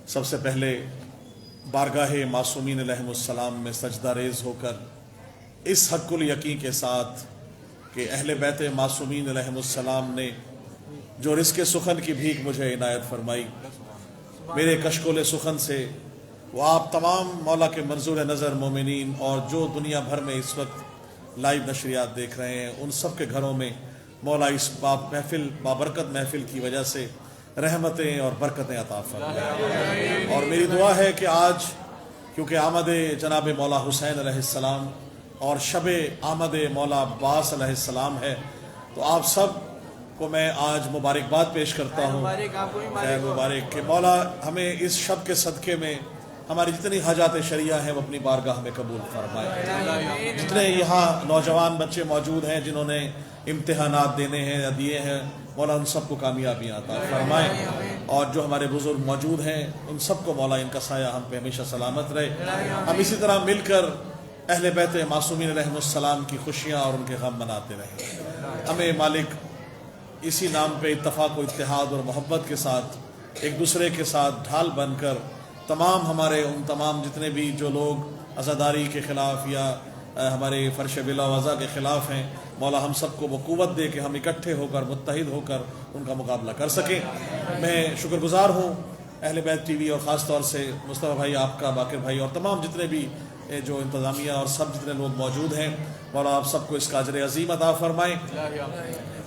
سب سے پہلے بارگاہ معصومین علیہم السلام میں سجدہ ریز ہو کر اس حق الیقین کے ساتھ کہ اہل بیت معصومین علیہم السلام نے جو رزق سخن کی بھیک مجھے عنایت فرمائی، میرے کشکول سخن سے وہ آپ تمام مولا کے منظور نظر مومنین اور جو دنیا بھر میں اس وقت لائیو نشریات دیکھ رہے ہیں ان سب کے گھروں میں مولا اس بابرکت محفل کی وجہ سے رحمتیں اور برکتیں عطا فرمائے۔ اور میری دعا ہے کہ آج کیونکہ آمد جناب مولا حسین علیہ السلام اور شب آمد مولا عباس علیہ السلام ہے، تو آپ سب کو میں آج مبارکباد پیش کرتا ہوں، خیر مبارک کہ مولا ہمیں اس شب کے صدقے میں ہماری جتنی حاجات شریعہ ہیں وہ اپنی بارگاہ میں قبول فرمائے۔ جتنے یہاں نوجوان بچے موجود ہیں جنہوں نے امتحانات دینے ہیں یا دیے ہیں، مولا ان سب کو کامیابیاں عطا فرمائے، اور جو ہمارے بزرگ موجود ہیں ان سب کو مولا ان کا سایہ ہم پہ ہمیشہ سلامت رہے۔ ہم اسی طرح مل کر اہل بیت معصومین علیہم السلام کی خوشیاں اور ان کے غم مناتے رہیں۔ ہمیں مالک اسی نام پہ اتفاق و اتحاد اور محبت کے ساتھ ایک دوسرے کے ساتھ ڈھال بن کر تمام ہمارے ان تمام جتنے بھی جو لوگ عزاداری کے خلاف یا ہمارے فرش بلا وضع کے خلاف ہیں، مولا ہم سب کو وہ قوت دے کہ ہم اکٹھے ہو کر متحد ہو کر ان کا مقابلہ کر سکیں۔ میں شکر گزار ہوں اہل بیت ٹی وی اور خاص طور سے مصطفیٰ بھائی، آپ کا، باقر بھائی اور تمام جتنے بھی جو انتظامیہ اور سب جتنے لوگ موجود ہیں، مولا آپ سب کو اس کا اجر عظیم عطا فرمائیں۔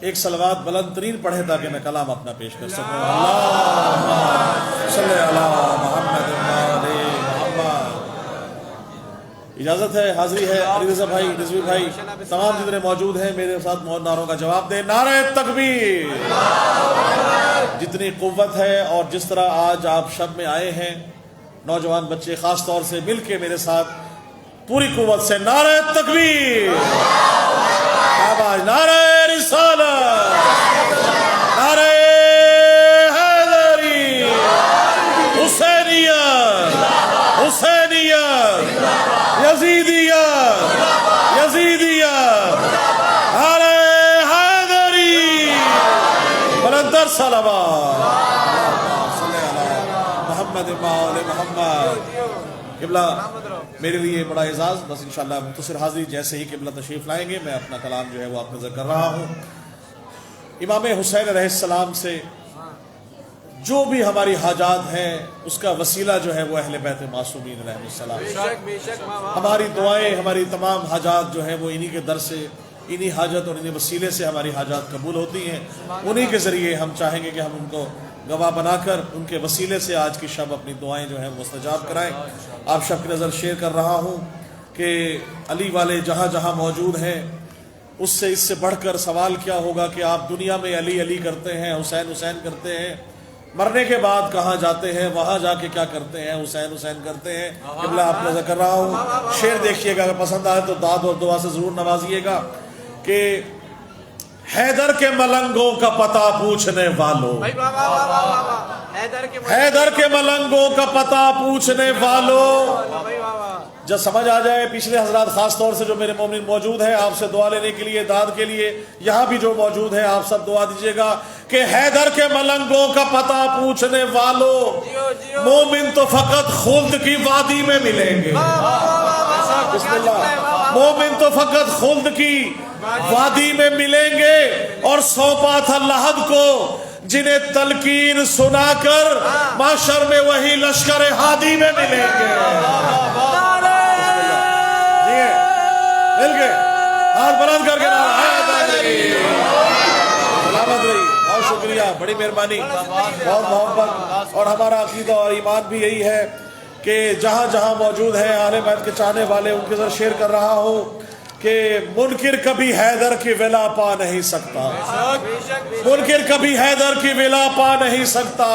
ایک صلوات بلند ترین پڑھے تاکہ میں کلام اپنا پیش کر سکوں۔ اللہم صلی علی محمد وآل محمد۔ اجازت ہے، حاضری ہے، علی رضا بھائی، رضوی بھائی، تمام جتنے موجود ہیں میرے ساتھ نعروں کا جواب دیں۔ نعرہ تکبیر! جتنی قوت ہے اور جس طرح آج آپ شب میں آئے ہیں، نوجوان بچے خاص طور سے مل کے میرے ساتھ پوری قوت سے نعرہ تکبیر! آواز نعرہ رسالت، نعرہ حیدری، حسینیت، حسینیت، یزیدیت، یزیدیت، نعرہ حیدری، بلندر صلوات صلی علی محمد وآل محمد۔ قبلہ میرے لیے بڑا اعزاز، بس انشاءاللہ مختصر حاضری جیسے ہی قبلہ تشریف لائیں گے میں اپنا کلام جو ہے وہ آپ نظر کر رہا ہوں۔ امام حسین علیہ السلام سے جو بھی ہماری حاجات ہیں اس کا وسیلہ جو ہے وہ اہل بیت معصومین علیہ السلام۔ ہماری دعائیں، ہماری تمام حاجات جو ہیں وہ انہی کے در سے، انہی حاجت اور انہی وسیلے سے ہماری حاجات قبول ہوتی ہیں۔ انہی کے ذریعے ہم چاہیں گے کہ ہم ان کو گواہ بنا کر ان کے وسیلے سے آج کی شب اپنی دعائیں جو ہیں مستجاب کرائیں۔ آپ شب کی نظر شیئر کر رہا ہوں کہ علی والے جہاں جہاں موجود ہیں اس سے بڑھ کر سوال کیا ہوگا کہ آپ دنیا میں علی علی کرتے ہیں، حسین حسین کرتے ہیں، مرنے کے بعد کہاں جاتے ہیں، وہاں جا کے کیا کرتے ہیں، حسین حسین کرتے ہیں۔ قبلہ آپ نظر کر رہا ہوں، شعر دیکھیے گا، اگر پسند آئے تو داد اور دعا سے ضرور نوازیے گا کہ حیدر کے ملنگوں کا پتہ پوچھنے والوں، حیدر کے ملنگوں کا پتہ پوچھنے والوں، جب سمجھ آ جائے پچھلے حضرات خاص طور سے جو میرے مومن موجود ہیں آپ سے دعا لینے کے لیے، داد کے لیے، یہاں بھی جو موجود ہیں آپ سب دعا دیجیے گا کہ حیدر کے ملنگوں کا پتہ پوچھنے والوں، مومن تو فقط خلد کی وادی میں ملیں گے۔ بسم اللہ، مومن تو فقط خلد کی وادی میں ملیں گے، اور سونپا تھا لحد کو جنہیں تلقین سنا کر معاشر میں وہی لشکر ہادی میں ملیں گے۔ مل گئے، ہاتھ بلند کر کے سلامت رہی، بہت شکریہ، بڑی مہربانی، بہت محبت، اور ہمارا عقیدہ اور ایمان بھی یہی ہے کہ جہاں جہاں موجود ہیں اہل بیت کے چاہنے والے، ان کے ذرا شیئر کر رہا ہوں کہ منکر کبھی حیدر کی ولا پا نہیں سکتا، منکر کبھی حیدر کی ولا پا نہیں سکتا،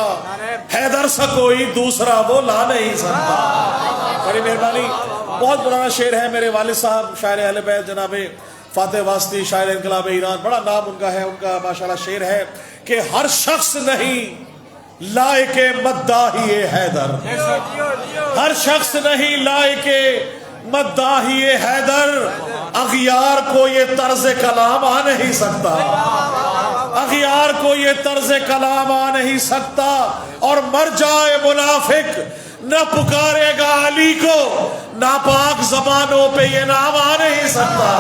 حیدر سا کوئی دوسرا وہ لا نہیں سکتا۔ بڑی مہربانی، بہت پرانا شعر ہے، میرے والد صاحب شاعر اہل بیت جناب فاتح واسطی، شاعر انقلاب ایران، بڑا نام ان کا ہے، ان کا ماشاءاللہ شعر ہے کہ ہر شخص نہیں لائق مداحی حیدر، ہر شخص نہیں لائق مداحی حیدر، اغیار کو یہ طرز کلام آ نہیں سکتا، اغیار کو یہ طرز کلام آ نہیں سکتا، اور مر جائے منافق نہ پکارے گا علی کو، ناپاک زبانوں پہ یہ نام آ نہیں سکتا۔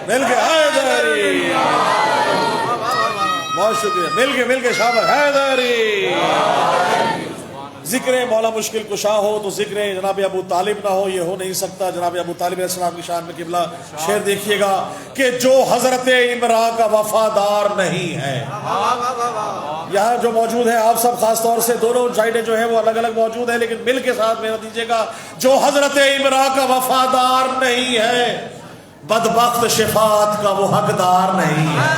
مل کے حیدری، بہت شکریہ، مل کے شاباش حیدری۔ ذکر مولا مشکل کشا ہو تو ذکر جناب ابو طالب نہ ہو، یہ ہو نہیں سکتا۔ جناب ابو طالب علیہ السلام کی شان میں قبلہ شعر دیکھیے گا کہ جو حضرت عمران کا وفادار نہیں ہے، یہاں جو موجود ہے آپ سب خاص طور سے دونوں سائڈیں جو ہیں وہ الگ الگ موجود ہیں، لیکن مل کے ساتھ میرا دیجیے گا، جو حضرت عمران کا وفادار نہیں ہے بدبخت شفاعت کا وہ حقدار نہیں ہے۔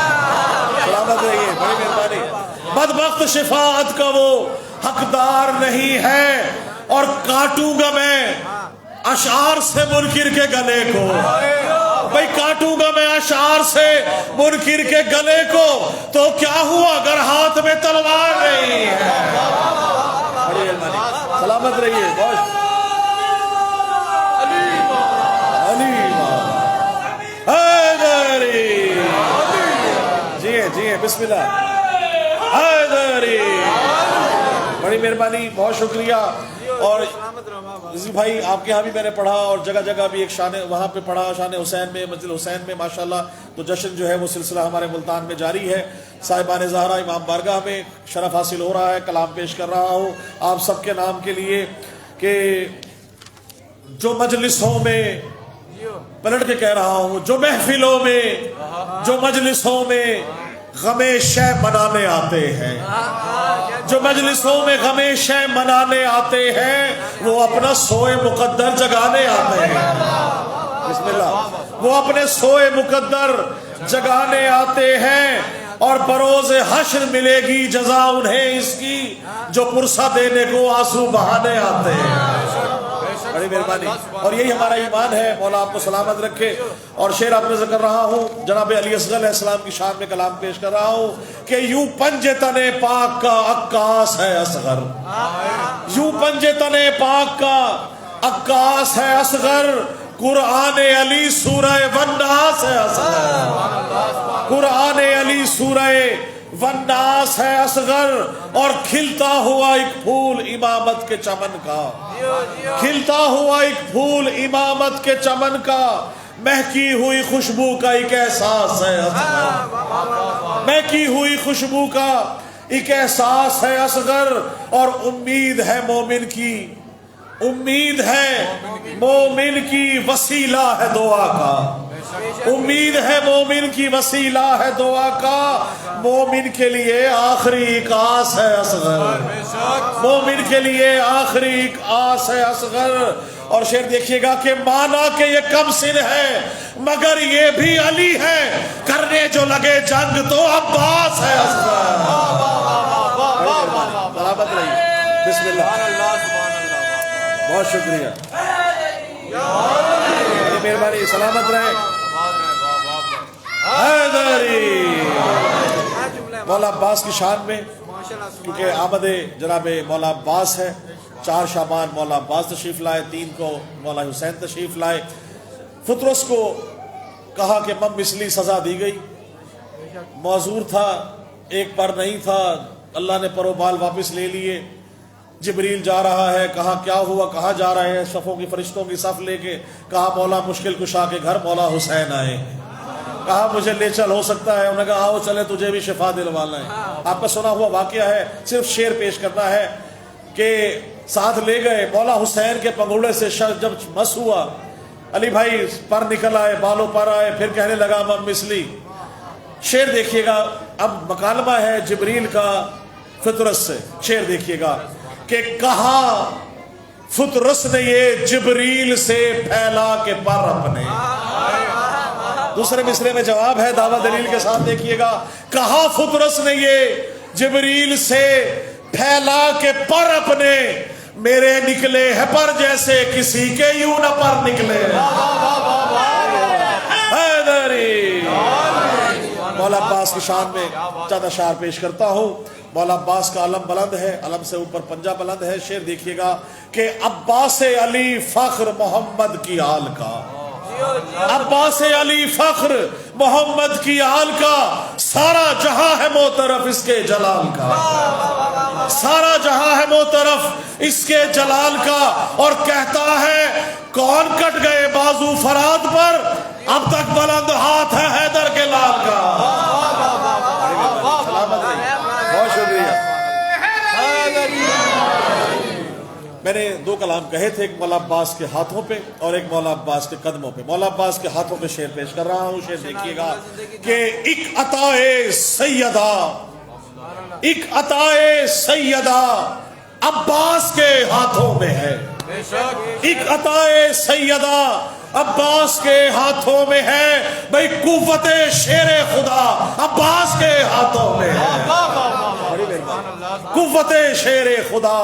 سلامت رہیے، بڑی مہربانی۔ بدبخت شفاعت کا وہ حقدار نہیں ہے، اور کاٹوں گا میں اشعار سے منکر کے گلے کو، بھئی کاٹوں گا میں اشعار سے منکر کے گلے کو، تو کیا ہوا اگر ہاتھ میں تلوار نہیں ہے۔ سلامت رہیے، جی بسم اللہ حیدری، بڑی مہربانی، بہت شکریہ۔ اور عزیز بھائی آپ کے ہاں بھی میں نے پڑھا، اور جگہ جگہ بھی ایک شان وہاں پہ پڑھا، شان حسین میں، مسجد حسین میں ماشاءاللہ، تو جشن جو ہے وہ سلسلہ ہمارے ملتان میں جاری ہے۔ صاحبان زہرا امام بارگاہ میں شرف حاصل ہو رہا ہے، کلام پیش کر رہا ہوں آپ سب کے نام کے لیے کہ جو مجلسوں میں، پلٹ کے کہہ رہا ہوں، جو محفلوں میں، جو مجلسوں میں غم شہ منانے آتے ہیں، جو مجلسوں میں غم شہ منانے آتے ہیں، وہ اپنا سوئے مقدر جگانے آتے ہیں۔ بسم اللہ، وہ اپنے سوئے مقدر جگانے آتے ہیں، اور بروز حشر ملے گی جزا انہیں اس کی جو پرسہ دینے کو آنسو بہانے آتے ہیں۔ بڑی مہربانی، اور یہی ہمارا ایمان ہے، مولا آپ کو سلامت رکھے۔ اور شعر آپ نے ذکر رہا ہوں، جناب علی اصغر علیہ السلام کی شان میں کلام پیش کر رہا ہوں کہ یوں پنجے تنے پاک کا عکاس ہے اصغر، یوں پنجے تنے پاک کا عکاس ہے اصغر، قرآن علی سورہ والناس ہے اصغر، قرآن علی سورہ والناس ہے اصغر، اور کھلتا ہوا ایک پھول امامت کے چمن کا، کھلتا ہوا ایک پھول امامت کے چمن کا، مہکی ہوئی خوشبو کا ایک احساس ہے اصغر، مہکی ہوئی خوشبو کا ایک احساس ہے اصغر، اور امید ہے مومن کی، امید ہے مومن کی وسیلہ ہے دعا کا، امید ہے مومن کی وسیلہ ہے دعا کا، مومن کے لیے آخری ایک آس ہے اصغر، مومن کے لیے آخری ایک آس ہے اصغر۔ اور شعر دیکھیے گا کہ مانا کہ یہ کم سن ہے مگر یہ بھی علی ہے، کرنے جو لگے جنگ تو عباس ہے اصغر۔ سلامت رہیے، بسم اللہ، بہت شکریہ، مہربانی، سلامت رہے حیدری۔ مولا عباس کی شان میں، کیونکہ آمد جناب مولا عباس ہے، 4 شعبان مولا عباس تشریف لائے، 3 کو مولا حسین تشریف لائے۔ فطرس کو کہا کہ مم مثلی سزا دی گئی، معذور تھا، ایک پر نہیں تھا، اللہ نے پر و بال واپس لے لیے۔ جبریل جا رہا ہے، کہا کیا ہوا، کہاں جا رہے ہیں، صفوں کی فرشتوں کی صف لے کے، کہا مولا مشکل کشا کے گھر مولا حسین آئے، کہا مجھے لے چل، ہو سکتا ہے، انہوں نے کہا آؤ چلے، تجھے بھی شفا دلوانا ہے۔ آپ کا سنا ہوا واقعہ ہے، صرف شعر پیش کرنا ہے کہ ساتھ لے گئے، مولا حسین کے پنگوڑے سے جب مس ہوا، علی بھائی پر نکل آئے، بالوں پر آئے، پھر کہنے لگا مم مثلی۔ شعر دیکھیے گا، اب مکالمہ ہے جبریل کا فطرس سے، شعر دیکھیے گا کہ کہا فطرس نے یہ جبریل سے پھیلا کے پر اپنے، دوسرے مصرے میں جواب ہے دعویٰ دلیل کے ساتھ دیکھیے گا، کہا فطرس نے یہ جبریل سے پھیلا کے پر اپنے، میرے نکلے ہے پر جیسے کسی کے یوں نہ پر نکلے۔ حیدری، مولا عباس کی شان میں چند اشعار پیش کرتا ہوں۔ مولا عباس کا علم بلند ہے، علم سے اوپر پنجہ بلند ہے۔ شعر دیکھیے گا کہ عباس علی فخر محمد کی آل کا، عباس علی فخر محمد کی آل کا، سارا جہاں ہے موطرف اس کے جلال کا، سارا جہاں ہے موطرف اس کے جلال کا، اور کہتا ہے کون کٹ گئے بازو فرات پر، اب تک بلند ہاتھ ہے حیدر کے لال کا۔ بہت شکریہ۔ میں نے دو کلام کہے تھے، ایک مولا عباس کے ہاتھوں پہ اور ایک مولا عباس کے قدموں پہ۔ مولا عباس کے ہاتھوں پہ شعر پیش کر رہا ہوں، شعر دیکھیے گا کہ ایک عطائے سیدہ، ایک عطائے سیدہ عباس کے ہاتھوں میں ہے، ایک عطائے سیدہ عباس کے ہاتھوں میں ہے، بھئی قوت شیر خدا عباس کے ہاتھوں میں ہے، قوت شیر خدا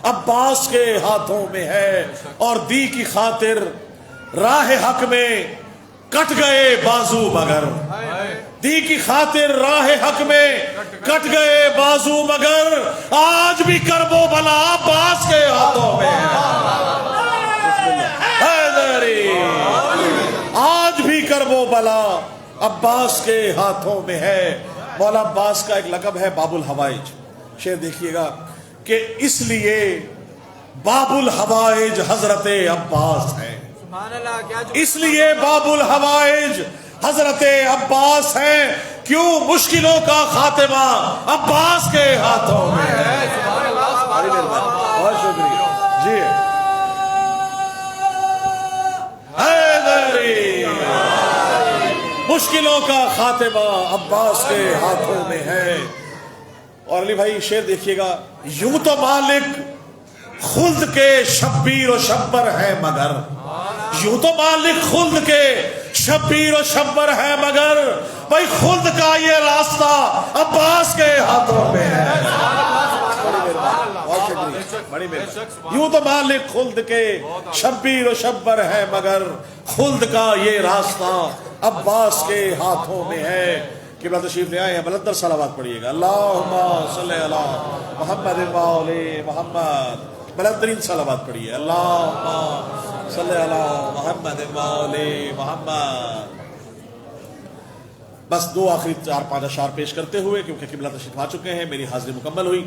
عباس کے ہاتھوں میں ہے، اور دی کی خاطر راہ حق میں کٹ گئے بازو مگر، دی کی خاطر راہ حق میں کٹ گئے بازو مگر، آج بھی کرب و بلا عباس کے ہاتھوں میں ہے، آج بھی کرب و بلا عباس کے ہاتھوں میں ہے۔ مولا عباس کا ایک لقب ہے باب الحوائج، شعر دیکھیے گا کہ اس لیے باب الحوائج حضرت عباس ہے، اس لیے باب الحوائج حضرت عباس ہے، کیوں مشکلوں کا خاتمہ عباس کے ہاتھوں میں ہے۔ بہت شکریہ جی۔ مشکلوں کا خاتمہ عباس کے ہاتھوں میں ہے۔ اور علی بھائی شعر دیکھیے گا، یوں تو مالک خلد کے شبیر و شبر ہے مگر، یوں تو مالک خلد کے شبیر و شبر ہے مگر، بھائی خلد کا یہ راستہ عباس کے ہاتھوں میں ہے۔ یوں تو مالک خلد کے شبیر و شبر ہے مگر، خلد کا یہ راستہ عباس کے ہاتھوں میں ہے۔ قبلہ تشریف لے آئے ہیں، بلندر صلوات پڑھیے گا، اللہم صلی علی محمد و آل محمد، بلندرین صلوات پڑھیے، اللہم صلی علی محمد و آل محمد۔ بس دو آخری 4-5 اشعار پیش کرتے ہوئے، کیونکہ قبلہ تشریف آ چکے ہیں، میری حاضری مکمل ہوئی۔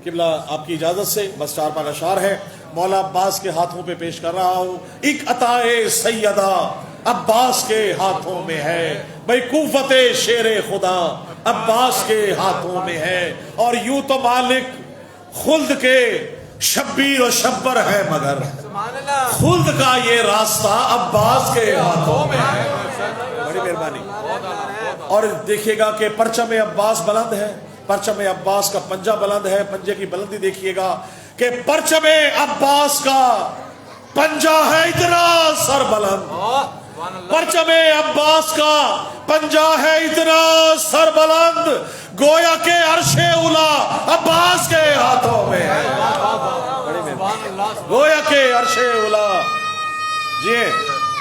قبلہ آپ کی اجازت سے بس 4-5 اشعار ہے، مولا عباس کے ہاتھوں پہ پیش کر رہا ہوں۔ ایک عطائے سیدہ عباس کے ہاتھوں میں ہے، بھئی قوت شیر خدا عباس کے ہاتھوں میں ہے، اور یوں تو مالک خلد کے شبیر و شبر ہے مگر، خلد کا یہ راستہ عباس کے ہاتھوں میں ہے۔ بڑی مہربانی۔ اور دیکھیے گا کہ پرچم عباس بلند ہے، پرچم عباس کا پنجہ بلند ہے، پنجے کی بلندی دیکھیے گا کہ پرچم عباس کا پنجہ ہے اتنا سر بلند، پرچم عباس کا پنجہ ہے اتنا سر بلند، گویا کہ عرش اولا عباس کے ہاتھوں میں ہے، گویا کہ عرش اولا۔ جی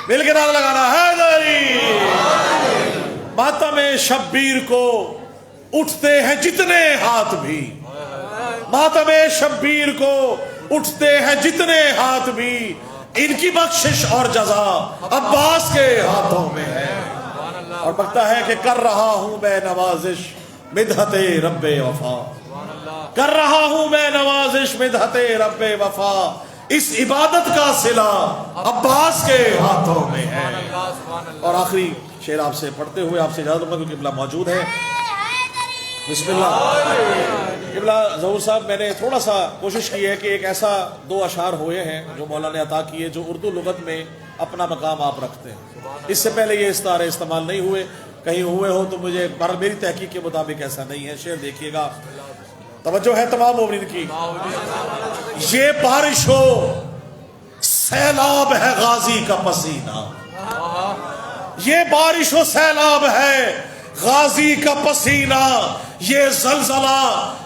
مل کے نعرہ لگانا حیدری۔ ماتم شبیر کو اٹھتے ہیں جتنے ہاتھ بھی، ماتم شبیر کو اٹھتے ہیں جتنے ہاتھ بھی، ان کی بخشش اور جزا عباس کے ہاتھوں میں ہے۔ اور بکتا ہے کہ کر رہا ہوں میں نوازش مدحت رب وفا، کر رہا ہوں میں نوازش مدحت رب وفا، اس عبادت کا صلہ عباس کے ہاتھوں میں ہے۔ اور آخری شعر آپ سے پڑھتے ہوئے آپ سے اجازت دوں گا کیونکہ قبلہ موجود ہے۔ بسم اللہ۔ قبلہ ظہور صاحب، میں نے تھوڑا سا کوشش کی ہے کہ ایک ایسا 2 اشعار ہوئے ہیں جو مولا نے عطا کیے، جو اردو لغت میں اپنا مقام آپ رکھتے ہیں۔ اس سے پہلے یہ استعارے استعمال نہیں ہوئے، کہیں ہوئے ہو تو مجھے میری تحقیق کے مطابق ایسا نہیں ہے۔ شعر دیکھیے گا، توجہ ہے تمام مومنین کی۔ یہ بارش ہو سیلاب ہے غازی کا پسینہ، یہ بارش و سیلاب ہے غازی کا پسینہ، یہ زلزلہ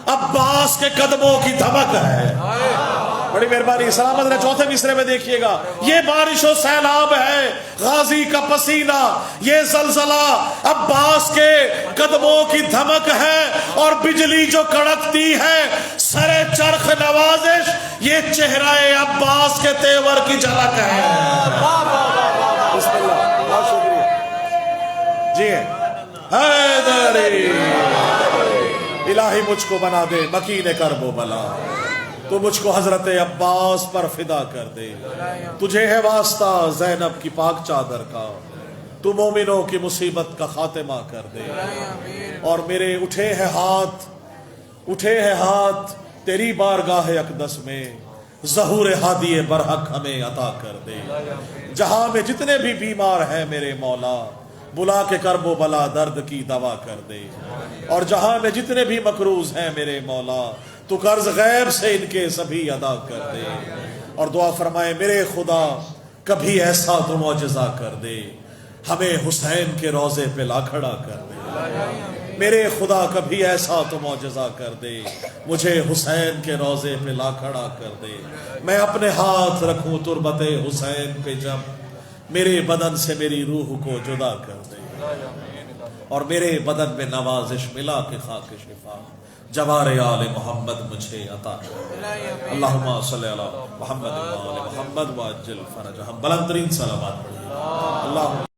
عباس کے قدموں کی دھمک ہے۔ بڑی مہربانی، سلامت رہے۔ چوتھے مصرے میں دیکھیے گا، یہ بارش و سیلاب ہے غازی کا پسینہ، یہ زلزلہ عباس کے قدموں کی دھمک ہے، اور بجلی جو کڑکتی ہے سرے چرخ نوازش، یہ چہرہ عباس کے تیور کی جھلک ہے۔ بسم اللہ۔ جی حیدری الہی مجھ کو بنا دے مکین کرب و بلا، تو مجھ کو حضرت عباس پر فدا کر دے، تجھے ہے واسطہ زینب کی پاک چادر کا، تو مومنوں کی مصیبت کا خاتمہ کر دے، اور میرے اٹھے ہیں ہاتھ تیری بارگاہ اقدس میں، ظہور ہادی برحق ہمیں عطا کر دے، جہاں میں جتنے بھی بیمار ہیں میرے مولا بلا کے کرب و بلا درد کی دوا کر دے، اور جہاں میں جتنے بھی مقروض ہیں میرے مولا تو قرض غیب سے ان کے سبھی ادا کر دے، اور دعا فرمائے میرے خدا کبھی ایسا تو معجزہ کر دے، ہمیں حسین کے روضے پہ لا کھڑا کر دے، میرے خدا کبھی ایسا تو معجزہ کر دے، مجھے حسین کے روضے پہ لا کھڑا کر دے، میں اپنے ہاتھ رکھوں تربت حسین پہ جب میرے بدن سے میری روح کو جدا کر دے، اور میرے بدن میں نوازش ملا کے خاک شفا جوار آل محمد مجھے عطا کر، اللہم صلی علی محمد و آل محمد وعجل فرجہم، بلند ترین صلوات پڑھیں، اللہ